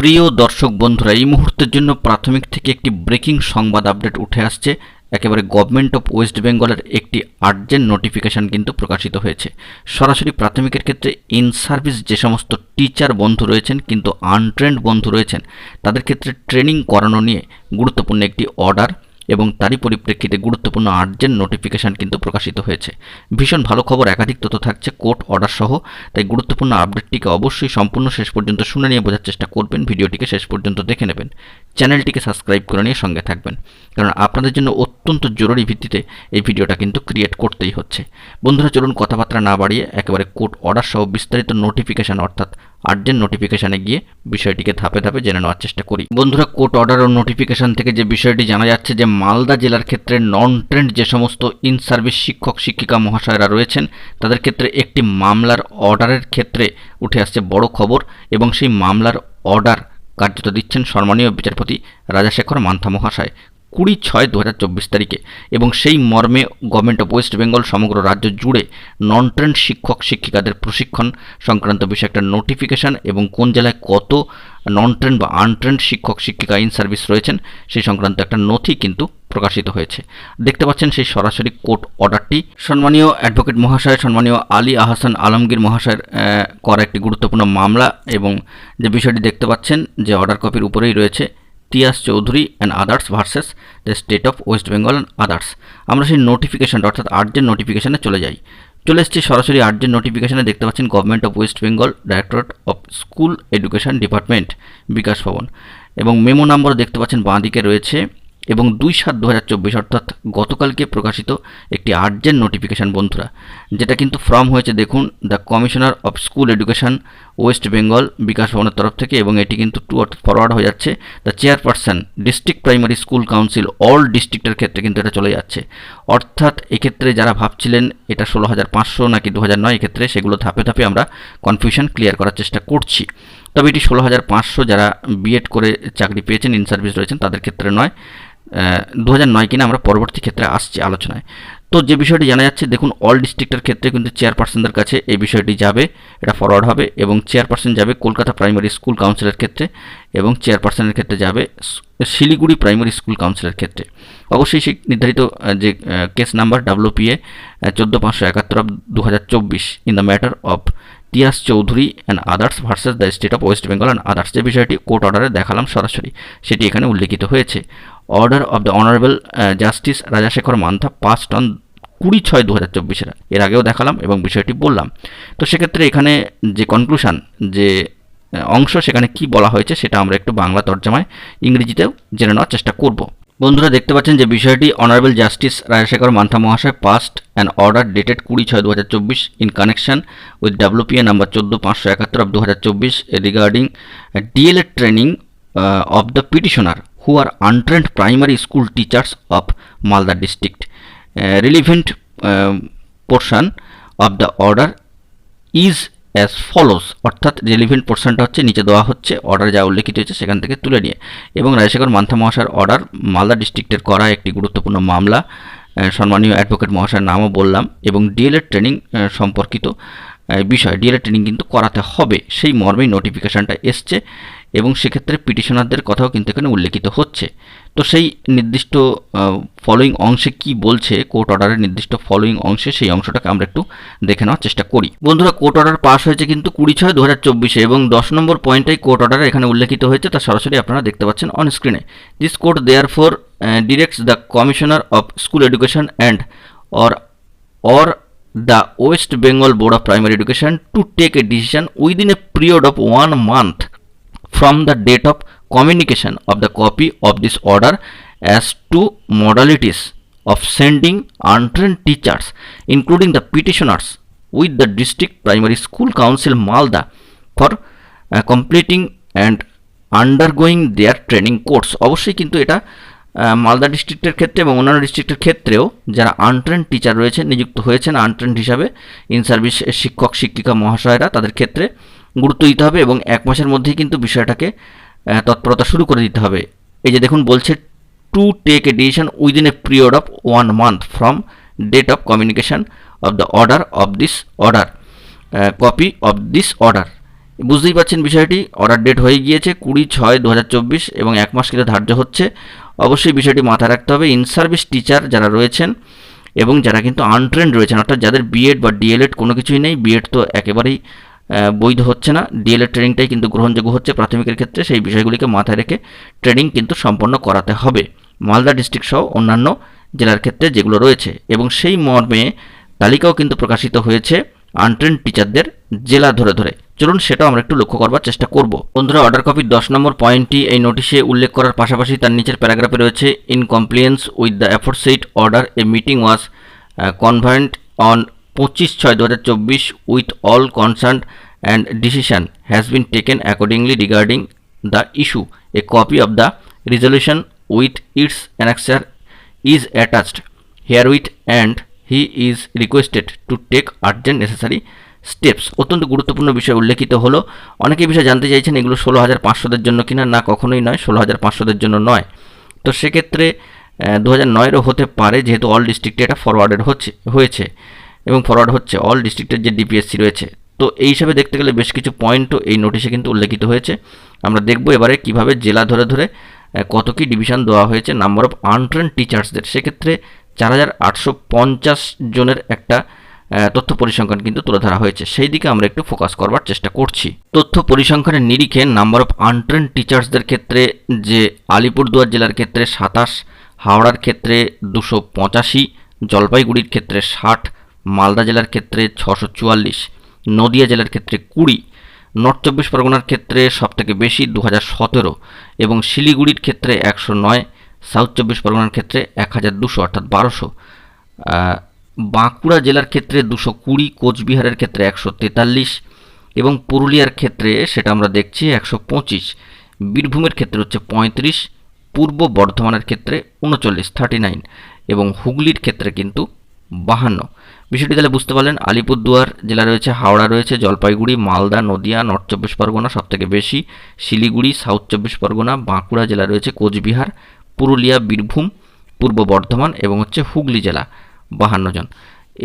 প্রিয় দর্শক বন্ধুরা, এই মুহূর্তের জন্য প্রাথমিক থেকে একটি ব্রেকিং সংবাদ আপডেট উঠে আসছে। একেবারে গভর্নমেন্ট অফ ওয়েস্ট বেঙ্গলের একটি আর্জেন্ট নোটিফিকেশন কিন্তু প্রকাশিত হয়েছে। সরাসরি প্রাথমিকের ক্ষেত্রে ইন সার্ভিস যে সমস্ত টিচার বন্ধু রয়েছেন কিন্তু আনট্রেন্ড বন্ধু রয়েছেন তাদের ক্ষেত্রে ট্রেনিং করানো নিয়ে গুরুত্বপূর্ণ একটি অর্ডার এবং তারই পরিপ্রেক্ষিতে গুরুত্বপূর্ণ আর্জেন্ট নোটিফিকেশান কিন্তু প্রকাশিত হয়েছে। ভীষণ ভালো খবর, একাধিক তথ্য থাকছে কোর্ট অর্ডার সহ। তাই গুরুত্বপূর্ণ আপডেটটিকে অবশ্যই সম্পূর্ণ শেষ পর্যন্ত শুনে নিয়ে বোঝার চেষ্টা করবেন, ভিডিওটিকে শেষ পর্যন্ত দেখে নেবেন, চ্যানেলটিকে সাবস্ক্রাইব করে নিয়ে সঙ্গে থাকবেন, কারণ আপনাদের জন্য অত্যন্ত জরুরি ভিত্তিতে এই ভিডিওটা কিন্তু ক্রিয়েট করতেই হচ্ছে। বন্ধুরা চলুন কথাবার্তা না বাড়িয়ে একেবারে কোর্ট অর্ডার সহ বিস্তারিত নোটিফিকেশান অর্থাৎ আর্জেন্ট নোটিফিকেশানে গিয়ে বিষয়টিকে ধাপে ধাপে জেনে নেওয়ার চেষ্টা করি। বন্ধুরা, কোর্ট অর্ডার ও নোটিফিকেশান থেকে যে বিষয়টি জানা যাচ্ছে যে মালদা জেলার ক্ষেত্রে নন ট্রেন্ড যে সমস্ত ইন সার্ভিস শিক্ষক শিক্ষিকা মহাশয়রা রয়েছেন তাদের ক্ষেত্রে একটি মামলার অর্ডারের ক্ষেত্রে উঠে আসছে বড় খবর, এবং সেই মামলার অর্ডার কার্যত দিচ্ছেন সম্মানীয় বিচারপতি রাজাশেখর মান্থা মহাশয় 20/6/2024 তারিখে, এবং সেই মর্মে গভর্নমেন্ট অফ ওয়েস্ট বেঙ্গল সমগ্র রাজ্য জুড়ে নন ট্রেন্ড শিক্ষক শিক্ষিকাদের প্রশিক্ষণ সংক্রান্ত বিষয়ে একটা নোটিফিকেশান এবং কোন জেলায় কত নন ট্রেন্ড বা আনট্রেন্ড শিক্ষক শিক্ষিকা ইন সার্ভিস রয়েছেন সেই সংক্রান্ত একটা নথি কিন্তু প্রকাশিত হয়েছে। দেখতে পাচ্ছেন সেই সরাসরি কোর্ট অর্ডারটি সম্মানীয় অ্যাডভোকেট মহাশয় সম্মানীয় আলী আহসান আলমগীর মহাশয়ের করা একটি গুরুত্বপূর্ণ মামলা, এবং যে বিষয়টি দেখতে পাচ্ছেন যে অর্ডার কপির উপরেই রয়েছে Tiyas Chowdhury and others versus the state of West Bengal and others. আমরা সেই নোটিফিকেশানটা অর্থাৎ আর্জেন্ট নোটিফিকেশানে চলে এসেছি সরাসরি আর্জেন্ট নোটিফিকেশানে। দেখতে পাচ্ছেন government of West Bengal directorate of school education department Bikash Bhavan, এবং মেমো নাম্বার দেখতে পাচ্ছেন বাঁ দিকে রয়েছে, এবং 2/7/2024 অর্থাৎ গতকালকে প্রকাশিত একটি আর্জেন্ট নোটিফিকেশান বন্ধুরা, যেটা কিন্তু ফর্ম হয়েছে দেখুন the commissioner of school education West Bengal Bikash ভবনের তরফ থেকে, এবং এটি কিন্তু ফরওয়ার্ড হয়ে যাচ্ছে the chairperson district primary school council all ডিস্ট্রিক্টের ক্ষেত্রে কিন্তু এটা চলে যাচ্ছে। অর্থাৎ এক্ষেত্রে যারা ভাবছিলেন এটা 16,500 নাকি 2009 এক্ষেত্রে সেগুলো ধাপে ধাপে আমরা কনফিউশন ক্লিয়ার করার চেষ্টা করছি। তবে এটি 16,500 যারা বিএড করে চাকরি পেয়েছেন ইন সার্ভিস রয়েছেন তাদের ক্ষেত্রে নয়, 2009 কিনা আমরা পরবর্তী ক্ষেত্রে আসছি আলোচনায়। তো যে বিষয়টি জানা যাচ্ছে দেখুন অল ডিস্ট্রিক্টের ক্ষেত্রে কিন্তু চেয়ারপারসনদের কাছে এই বিষয়টি যাবে, এটা ফরওয়ার্ড হবে, এবং চেয়ারপারসন যাবে কলকাতা প্রাইমারি স্কুল কাউন্সিলের ক্ষেত্রে, এবং চেয়ারপারসনের ক্ষেত্রে যাবে শিলিগুড়ি প্রাইমারি স্কুল কাউন্সিলের ক্ষেত্রে। অবশ্যই সেই নির্ধারিত যে case number WPA 14,571/2024 in the matter of Tiyas Chowdhury and others versus the state of West Bengal and others, যে বিষয়টি কোর্ট অর্ডারে দেখালাম সরাসরি সেটি এখানে উল্লেখিত হয়েছে। Order of the honourable justice Rajasekhar Mantha passed on 20/6/2024 এর আগেও দেখালাম এবং বিষয়টি বললাম। তো সেক্ষেত্রে এখানে যে কনক্লুশন যে অংশ সেখানে কি বলা হয়েছে সেটা আমরা একটু বাংলা তর্জমায় ইংরেজিতেও জেনে নেওয়ার চেষ্টা করব। বন্ধুরা দেখতে পাচ্ছেন যে বিষয়টি অনারেবল জাস্টিস রাজাশেখর মান্থা মহাশয় past an order dated 20/6/2024 in connection with WPA number 14,571/2024 regarding DLED training of the petitioner who are untrained primary school teachers of Malda district. Relevant portion of the order is as follows, অর্থাৎ relevant পোর্শনটা হচ্ছে নিচে দেওয়া হচ্ছে order যা উল্লেখিত হয়েছে সেখান থেকে তুলে নিয়ে, এবং রাজশেখর মান্থা মহাশয়ের অর্ডার মালদা ডিস্ট্রিক্টের করা একটি গুরুত্বপূর্ণ মামলা, সম্মানীয় অ্যাডভোকেট মহাশয়ের নামও বললাম, এবং ডিএলএড ট্রেনিং সম্পর্কিত বিষয় ডিএলএড ট্রেনিং কিন্তু করাতে হবে সেই মর্মেই নোটিফিকেশানটা এসছে, এবং সেক্ষেত্রে পিটিশনারদের কথাও কিন্তু এখানে উল্লেখিত হচ্ছে। তো সেই নির্দিষ্ট ফলোয়িং অংশে কি বলছে কোর্ট অর্ডারের নির্দিষ্ট ফলোয়িং অংশে সেই অংশটাকে আমরা একটু দেখে নেওয়ার চেষ্টা করি। বন্ধুরা কোর্ট অর্ডার পাস হয়েছে কিন্তু 20/6/2024 এবং 10 নম্বর পয়েন্টটাই কোর্ট অর্ডারে এখানে উল্লেখিত হয়েছে, তা সরাসরি আপনারা দেখতে পাচ্ছেন অন স্ক্রিনে। This court therefore directs the commissioner of school education and or the West Bengal Board of Primary Education to take a decision within a period of 1 month from the date of communication of the copy of this order as to modalities of sending untrained teachers including the petitioners with the district primary school council Malda for completing and undergoing their training course। অবশ্যই কিন্তু এটা মালদা ডিস্ট্রিক্টের ক্ষেত্রে এবং অন্যান্য ডিস্ট্রিক্টের ক্ষেত্রেও যারা আনট্রেন্ড টিচার রয়েছেন নিযুক্ত হয়েছেন আনট্রেন্ড হিসাবে ইন সার্ভিস শিক্ষক শিক্ষিকা মহাশয়রা তাদের ক্ষেত্রে গুরুত্ব দিতে হবে, এবং 1 মাসের মধ্যেই কিন্তু বিষয়টাকে তৎপরতা শুরু করে দিতে হবে। এই যে দেখুন বলছে to take a decision within a period of 1 month from date of communication of the order of this order copy of this order বুঝতেই পারছেন বিষয়টি, অর্ডার ডেট হয়ে গিয়েছে 20/6/2024 এবং 1 মাস কিন্তু ধার্য হচ্ছে। অবশ্যই বিষয়টি মাথায় রাখতে হবে। ইন সার্ভিস টিচার যারা রয়েছেন এবং যারা কিন্তু আনট্রেন্ড রয়েছেন, অর্থাৎ যাদের বিএড বা ডিএলএড কোনো কিছুই নেই, বিএড তো একেবারেই বৈধ হচ্ছে না, ডিএলএড ট্রেনিংটাই কিন্তু গ্রহণযোগ্য হচ্ছে প্রাথমিকের ক্ষেত্রে, সেই বিষয়গুলিকে মাথায় রেখে ট্রেনিং কিন্তু সম্পন্ন করাতে হবে মালদা ডিস্ট্রিক্ট সহ অন্যান্য জেলার ক্ষেত্রে যেগুলো রয়েছে। এবং সেই মর্মে তালিকাও কিন্তু প্রকাশিত হয়েছে আনট্রেন্ড টিচারদের জেলা ধরে ধরে। চলুন সেটাও আমরা একটু লক্ষ্য করবার চেষ্টা করব। বন্ধুরা, অর্ডার কপির 10 নম্বর পয়েন্টটি এই নোটিশে উল্লেখ করার পাশাপাশি তার নিচের প্যারাগ্রাফে রয়েছে, in compliance with the aforesaid order a meeting was convened on 25/6/2024 with all concern and decision has been taken accordingly regarding the issue. A copy of the resolution with its annexure is attached herewith and he is requested to take urgent necessary steps. অত্যন্ত গুরুত্বপূর্ণ বিষয় উল্লেখিত হলো। অনেকে বিষয় জানতে চাইছেন এগুলো 16,500-দের জন্য কিনা। না, কখনোই নয়, 16,500-দের জন্য নয়। তো সেক্ষেত্রে 2009-এরও হতে পারে, যেহেতু অল ডিস্ট্রিক্টে এটা ফরওয়ার্ডেড হয়েছে এবং ফরওয়ার্ড হচ্ছে অল ডিস্ট্রিক্টের যে ডিপিএসসি রয়েছে। তো এই হিসাবে দেখতে গেলে বেশ কিছু পয়েন্টও এই নোটিশে কিন্তু উল্লেখিত হয়েছে। আমরা দেখব এবারে কিভাবে জেলা ধরে ধরে কত কি ডিভিশন দেওয়া হয়েছে নাম্বার অফ আনট্রেন্ড টিচার্সদের। সেক্ষেত্রে 4,850 জনের একটা তথ্য পরিসংখ্যান কিন্তু তুলে ধরা হয়েছে, সেই দিকে আমরা একটু ফোকাস করবার চেষ্টা করছি। তথ্য পরিসংখ্যানের নিরিখে নাম্বার অফ আনট্রেন্ড টিচার্সদের ক্ষেত্রে যে আলিপুরদুয়ার জেলার ক্ষেত্রে 27, হাওড়ার ক্ষেত্রে 285, জলপাইগুড়ির ক্ষেত্রে 60, মালদা জেলার ক্ষেত্রে 644, নদিয়া জেলার ক্ষেত্রে 20, নর্থ 24 পরগনার ক্ষেত্রে সবথেকে বেশি 2017 এবং শিলিগুড়ির ক্ষেত্রে 109, সাউথ 24 পরগনার ক্ষেত্রে 1200 অর্থাৎ 1200, বাঁকুড়া জেলার ক্ষেত্রে 220, কোচবিহারের ক্ষেত্রে 143 এবং পুরুলিয়ার ক্ষেত্রে সেটা আমরা দেখছি 125, বীরভূমের ক্ষেত্রে হচ্ছে 35, পূর্ব বর্ধমানের ক্ষেত্রে 39 এবং হুগলির ক্ষেত্রে কিন্তু 52। বিষয়টি তাহলে বুঝতে পারলেন। আলিপুরদুয়ার জেলা রয়েছে, হাওড়া রয়েছে, জলপাইগুড়ি, মালদা, নদিয়া, নর্থ 24 পরগনা সবথেকে বেশি, শিলিগুড়ি, সাউথ 24 পরগনা, বাঁকুড়া জেলা রয়েছে, কোচবিহার, পুরুলিয়া, বীরভূম, পূর্ব বর্ধমান এবং হচ্ছে হুগলি জেলা 52 জন।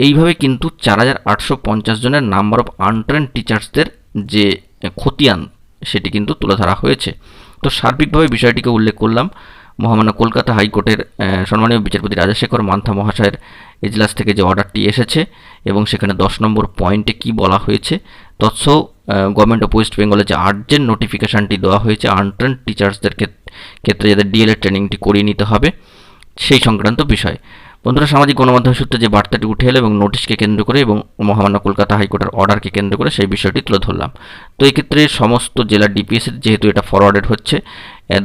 এইভাবে কিন্তু 4,850 জনের নাম্বার অফ আনট্রেন্ড টিচার্সদের যে খতিয়ান সেটি কিন্তু তুলে ধরা হয়েছে। তো সার্বিকভাবে বিষয়টিকে উল্লেখ করলাম। মহামান্য কলকাতা হাইকোর্টের সম্মানীয় বিচারপতি রাজশেখর মান্থা মহাশয়ের এজলাস থেকে যে অর্ডারটি এসেছে এবং সেখানে 10 নম্বর পয়েন্টে কি বলা হয়েছে, তৎসহ গভর্নমেন্ট অফ ওয়েস্ট বেঙ্গলের যে আর্জেন্ট নোটিফিকেশানটি দেওয়া হয়েছে আনট্রেন্ড টিচার্সদের ক্ষেত্রে যাদের ডিএলএড ট্রেনিংটি করিয়ে নিতে হবে, সেই সংক্রান্ত বিষয়। বন্ধুরা, সামাজিক গণমাধ্যম সূত্রে যে বার্তাটি উঠে এলো এবং নোটিশকে কেন্দ্র করে এবং মহামান্য কলকাতা হাইকোর্টের অর্ডারকে কেন্দ্র করে সেই বিষয়টি তুলে ধরলাম। তো এই ক্ষেত্রে সমস্ত জেলার ডিপিএসসি যেহেতু এটা ফরওয়ার্ডেড হচ্ছে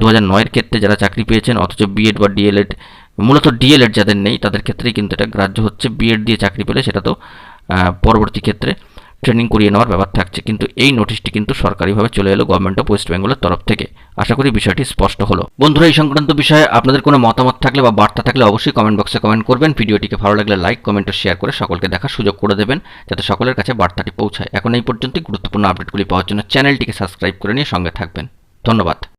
2009-এর ক্ষেত্রে যারা চাকরি পেয়েছেন অথচ বিএড বা ডিএলএড, মূলত ডিএলএড যাদের নেই তাদের ক্ষেত্রেই কিন্তু এটা গ্রাহ্য হচ্ছে। বিএড দিয়ে চাকরি পেলে সেটা তো পরবর্তী ক্ষেত্রে ট্রেনিং করিয়ে নেওয়ার ব্যাপার থাকছে, কিন্তু এই নোটিশটি কিন্তু সরকারিভাবে চলে এলো গভর্নমেন্ট অফ ওয়েস্ট বেঙ্গলের তরফ থেকে। আশা করি বিষয়টি স্পষ্ট হলো। বন্ধুরা, এই সংক্রান্ত বিষয়ে আপনাদের কোনো মতামত থাকলে বা বার্তা থাকলে অবশ্যই কমেন্ট বক্সে কমেন্ট করবেন। ভিডিওটিকে ভালো লাগলে লাইক, কমেন্ট ও শেয়ার করে সকলকে দেখার সুযোগ করে দেবেন, যাতে সকলের কাছে বার্তাটি পৌঁছায়। এখন এই পর্যন্তই। গুরুত্বপূর্ণ আপডেটগুলি পাওয়ার জন্য চ্যানেলটিকে সাবস্ক্রাইব করে নিয়ে সঙ্গে থাকবেন। ধন্যবাদ।